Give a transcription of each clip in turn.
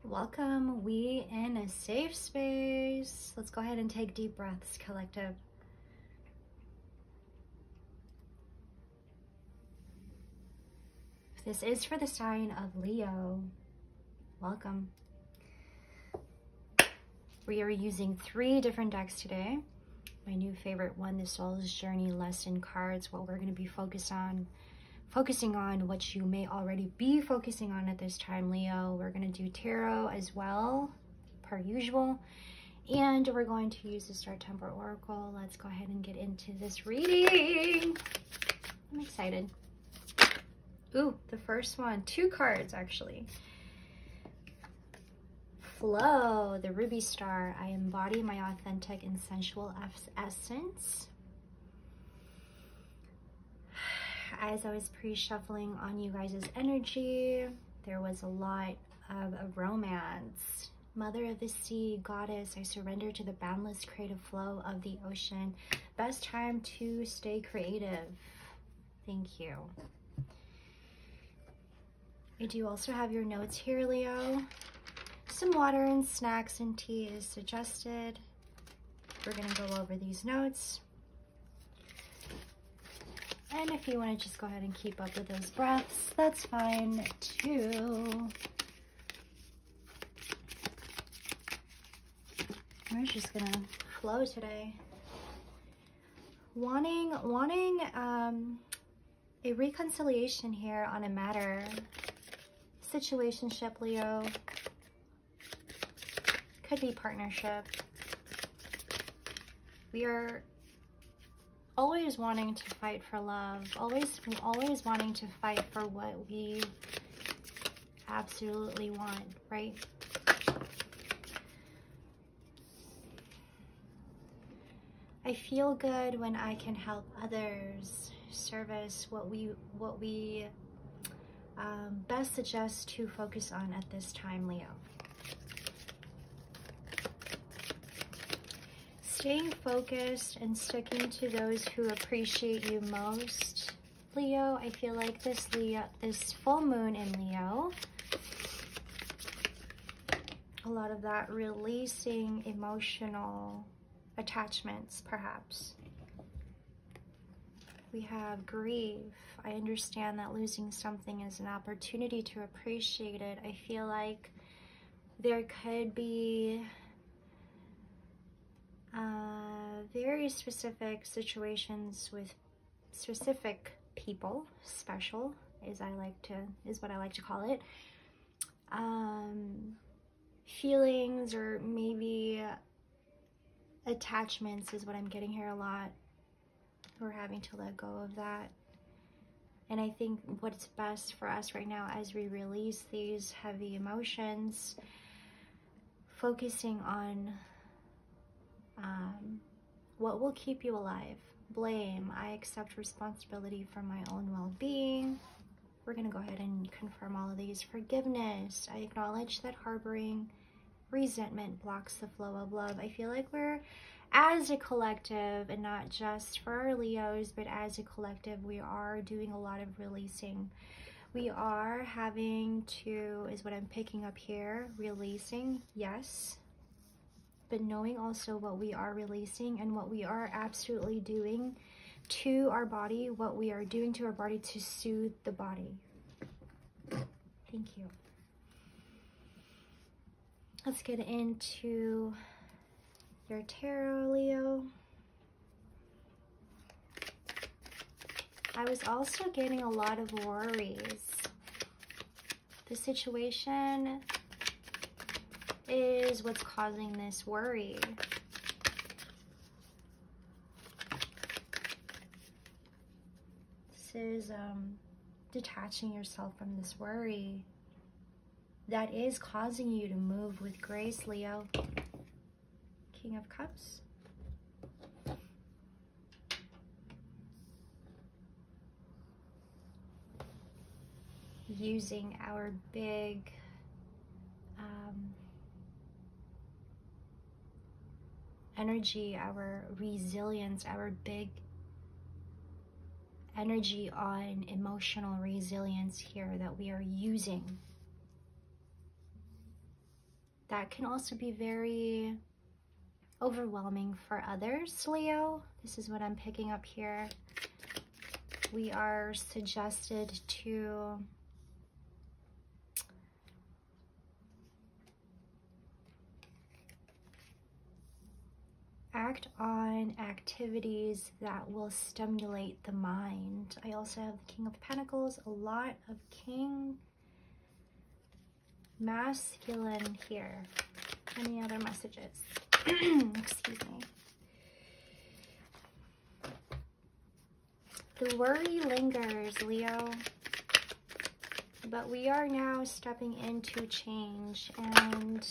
Welcome. We in a safe space. Let's go ahead and take deep breaths, collective. This is for the sign of Leo. Welcome. We are using 3 different decks today. My new favorite one, the Soul's Journey Lesson cards. What we're going to be focusing on what you may already be focusing on at this time, Leo. We're going to do tarot as well, per usual. And we're going to use the Star Temple Oracle. Let's go ahead and get into this reading. I'm excited. Ooh, the first one, 2 cards actually. Flow, the Ruby Star. I embody my authentic and sensual essence. As I was pre-shuffling on you guys' energy, there was a lot of a romance. Mother of the sea, goddess, I surrender to the boundless creative flow of the ocean. Best time to stay creative. Thank you. I do also have your notes here, Leo. Some water and snacks and tea is suggested. We're going to go over these notes. And if you want to just go ahead and keep up with those breaths, that's fine too. We're just going to flow today. Wanting a reconciliation here on a matter. Situationship, Leo. Could be partnership. We are always wanting to fight for love, always wanting to fight for what we absolutely want, right? I feel good when I can help others, service what we best suggest to focus on at this time, Leo. Staying focused and sticking to those who appreciate you most. Leo, I feel like this full moon in Leo, a lot of that releasing emotional attachments, perhaps. We have grief. I understand that losing something is an opportunity to appreciate it. I feel like there could be very specific situations with specific people, special is what I like to call it. Feelings or maybe attachments is what I'm getting here a lot. We're having to let go of that. And I think what's best for us right now as we release these heavy emotions, focusing on what will keep you alive. Blame. I accept responsibility for my own well-being. We're going to go ahead and confirm all of these. Forgiveness. I acknowledge that harboring resentment blocks the flow of love. I feel like we're, as a collective, and not just for our Leos, but as a collective, we are doing a lot of releasing. We are having to, is what I'm picking up here, releasing, yes, but knowing also what we are releasing and what we are absolutely doing to our body, what we are doing to our body to soothe the body. Thank you. Let's get into your tarot, Leo. I was also getting a lot of worries. The situation is what's causing this worry. This is detaching yourself from this worry that is causing you to move with grace, Leo. King of Cups. Using our big energy, our resilience, our big energy on emotional resilience here that we are using that can also be very overwhelming for others, Leo. This is what I'm picking up here. We are suggested to act on activities that will stimulate the mind. I also have the King of Pentacles, a lot of King masculine here. Any other messages? Excuse me. The worry lingers, Leo, but we are now stepping into change, and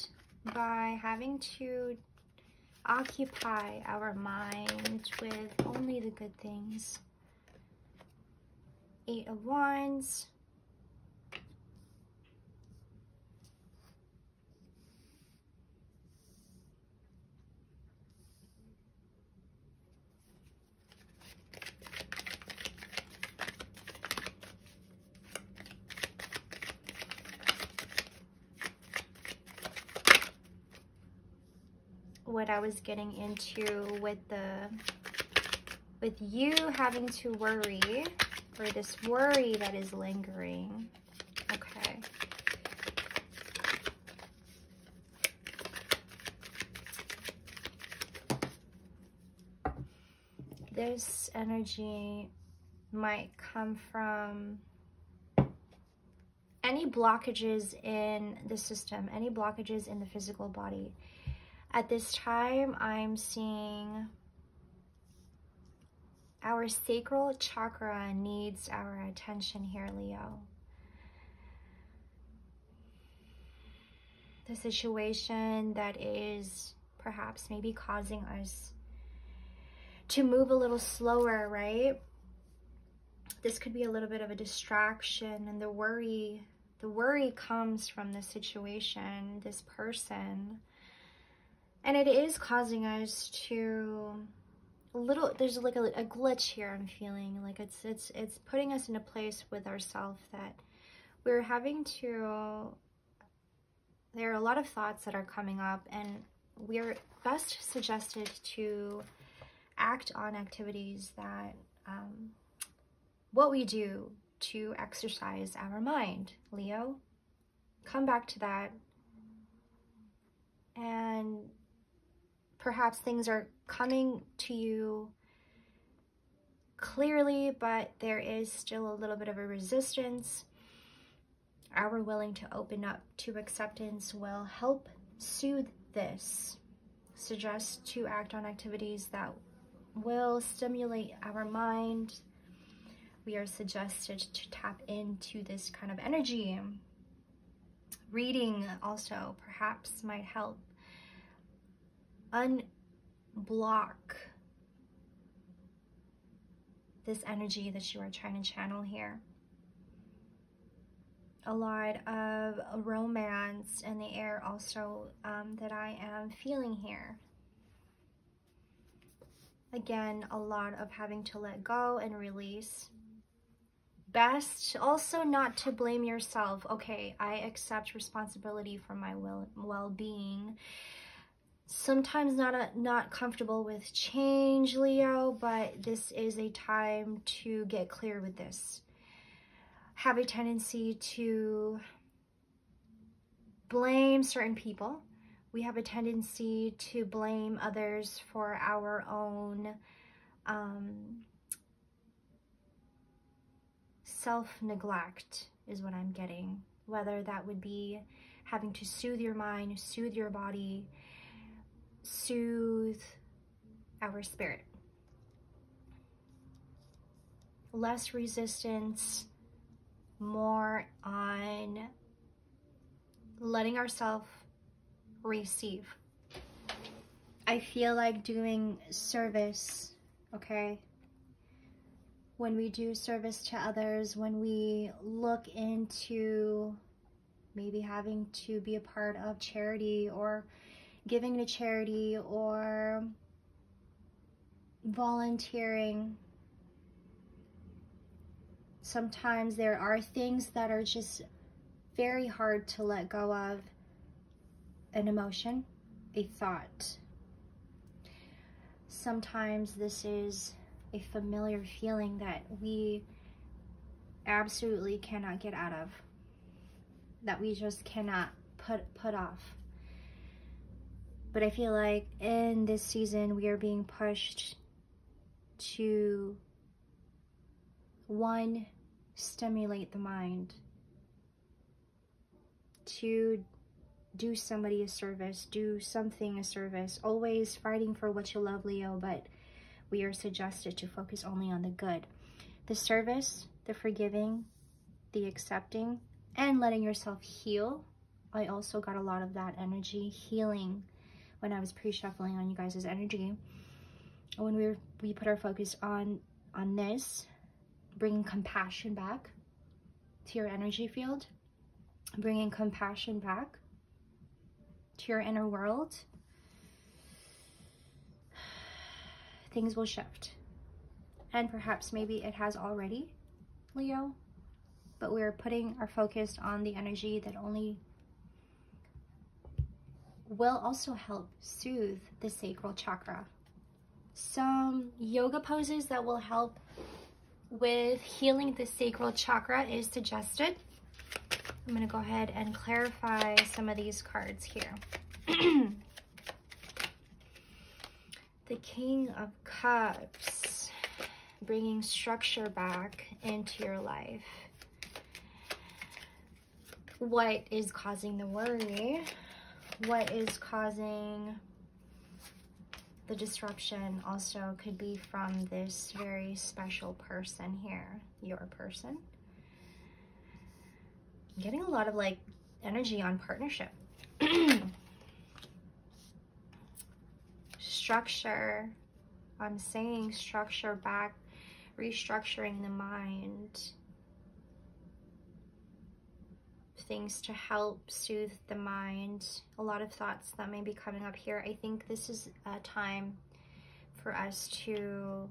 by having to occupy our mind with only the good things. 8 of Wands. What I was getting into with you having to worry, or this worry that is lingering. Okay. This energy might come from any blockages in the system, any blockages in the physical body. At this time, I'm seeing our sacral chakra needs our attention here, Leo. The situation that is perhaps maybe causing us to move a little slower, right? This could be a little bit of a distraction, and the worry comes from this situation, this person. And it is causing us to there's like a glitch here. I'm feeling like it's putting us in a place with ourselves that we're having to, there are a lot of thoughts that are coming up, and we're best suggested to act on activities that, what we do to exercise our mind, Leo. Come back to that. And perhaps things are coming to you clearly, but there is still a little bit of a resistance. Our willing to open up to acceptance will help soothe this. Suggest to act on activities that will stimulate our mind. We are suggested to tap into this kind of energy. Reading also perhaps might help unblock this energy that you are trying to channel here. A lot of romance in the air also that I am feeling here. Again, a lot of having to let go and release. Best also not to blame yourself. Okay, I accept responsibility for my well-being. Sometimes not comfortable with change, Leo, but this is a time to get clear with this. Have a tendency to blame certain people. We have a tendency to blame others for our own self-neglect is what I'm getting. Whether that would be having to soothe your mind, soothe your body, soothe our spirit. Less resistance, more on letting ourselves receive. I feel like doing service, okay? When we do service to others, when we look into maybe having to be a part of charity or giving to charity or volunteering, sometimes there are things that are just very hard to let go of, an emotion, a thought. Sometimes this is a familiar feeling that we absolutely cannot get out of, that we just cannot put off. But I feel like in this season, we are being pushed to, one, stimulate the mind, to do somebody a service, do something a service, always fighting for what you love, Leo, but we are suggested to focus only on the good. The service, the forgiving, the accepting, and letting yourself heal. I also got a lot of that energy, healing, when I was pre-shuffling on you guys' energy. When we put our focus on this, bringing compassion back to your energy field, bringing compassion back to your inner world, things will shift. And perhaps maybe it has already, Leo, but we're putting our focus on the energy that only will also help soothe the sacral chakra. Some yoga poses that will help with healing the sacral chakra is suggested. I'm going to go ahead and clarify some of these cards here. The King of Cups, bringing structure back into your life. What is causing the worry? What is causing the disruption also could be from this very special person here, your person. I'm getting a lot of like energy on partnership. Structure, I'm saying structure back, restructuring the mind. Things to help soothe the mind. A lot of thoughts that may be coming up here. I think this is a time for us to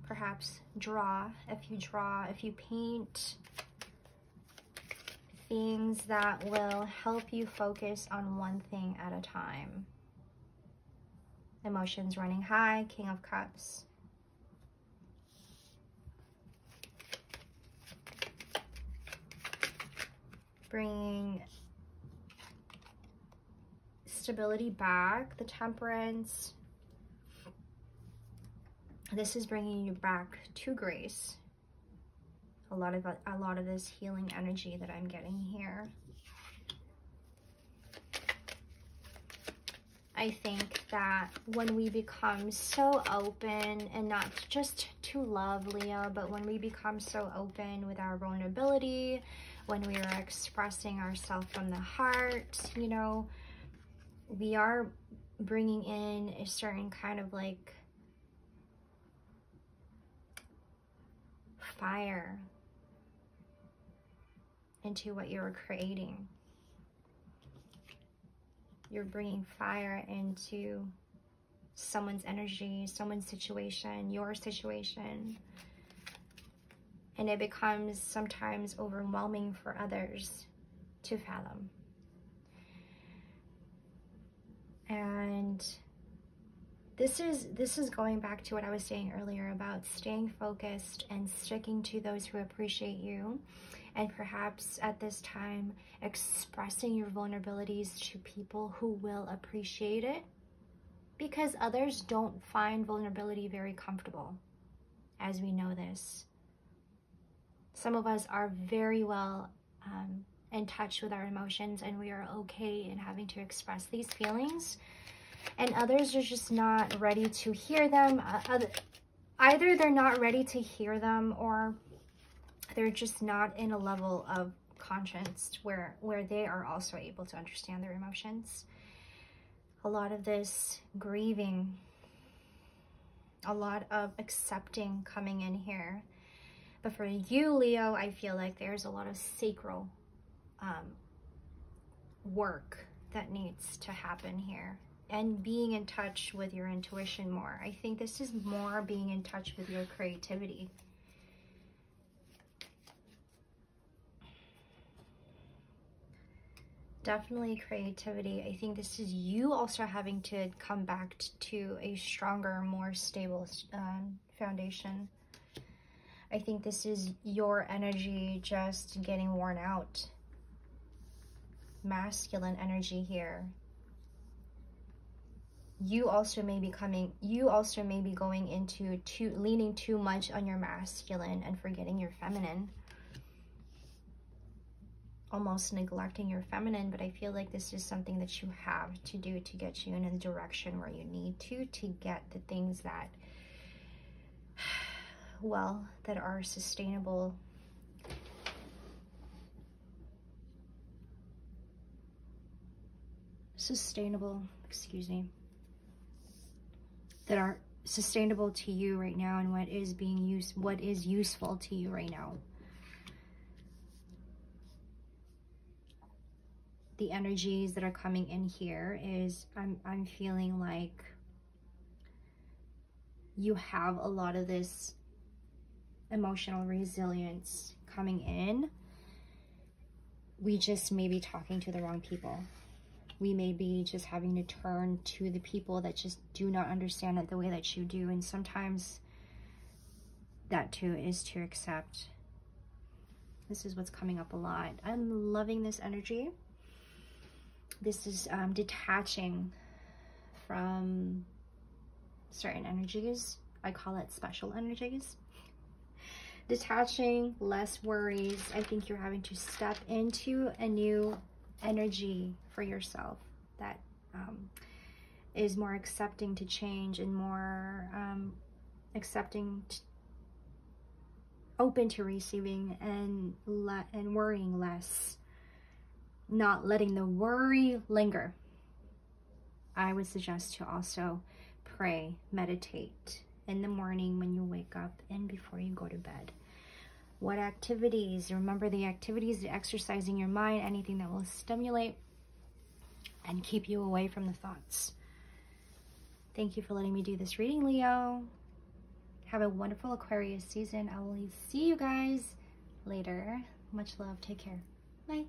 perhaps draw. If you paint, things that will help you focus on one thing at a time. Emotions running high, King of Cups. Bringing stability back, the Temperance. This is bringing you back to grace. A lot of this healing energy that I'm getting here. I think that when we become so open, and not just to love, Leo, but when we become so open with our vulnerability, when we are expressing ourselves from the heart, you know, we are bringing in a certain kind of like fire into what you're creating. You're bringing fire into someone's energy, someone's situation, your situation. And it becomes sometimes overwhelming for others to fathom. And this is going back to what I was saying earlier about staying focused and sticking to those who appreciate you. And perhaps at this time, expressing your vulnerabilities to people who will appreciate it. Because others don't find vulnerability very comfortable, as we know this. Some of us are very well in touch with our emotions, and we are okay in having to express these feelings. And others are just not ready to hear them. Either they're not ready to hear them, or they're just not in a level of conscience where they are also able to understand their emotions. A lot of this grieving, a lot of accepting coming in here. But for you, Leo, I feel like there's a lot of sacral work that needs to happen here. And being in touch with your intuition more. I think this is more being in touch with your creativity. Definitely creativity. I think this is you also having to come back to a stronger, more stable foundation. I think this is your energy just getting worn out. Masculine energy here. You also may be going into leaning too much on your masculine and forgetting your feminine. Almost neglecting your feminine, but I feel like this is something that you have to do to get you in the direction where you need to get the things that, well, that are sustainable. Excuse me. That are sustainable to you right now, and what is useful to you right now. The energies that are coming in here is I'm feeling like you have a lot of this emotional resilience coming in. We just may be talking to the wrong people. We may be just having to turn to the people that just do not understand it the way that you do. And sometimes that too is to accept. This is what's coming up a lot. I'm loving this energy. This is detaching from certain energies. I call it special energies. Detaching, less worries. I think you're having to step into a new energy for yourself that is more accepting to change and more open to receiving and worrying less. Not letting the worry linger. I would suggest to also pray, meditate in the morning when you wake up and before you go to bed. What activities? Remember the activities, exercising your mind, anything that will stimulate and keep you away from the thoughts. Thank you for letting me do this reading, Leo. Have a wonderful Aquarius season. I will see you guys later. Much love. Take care. Bye.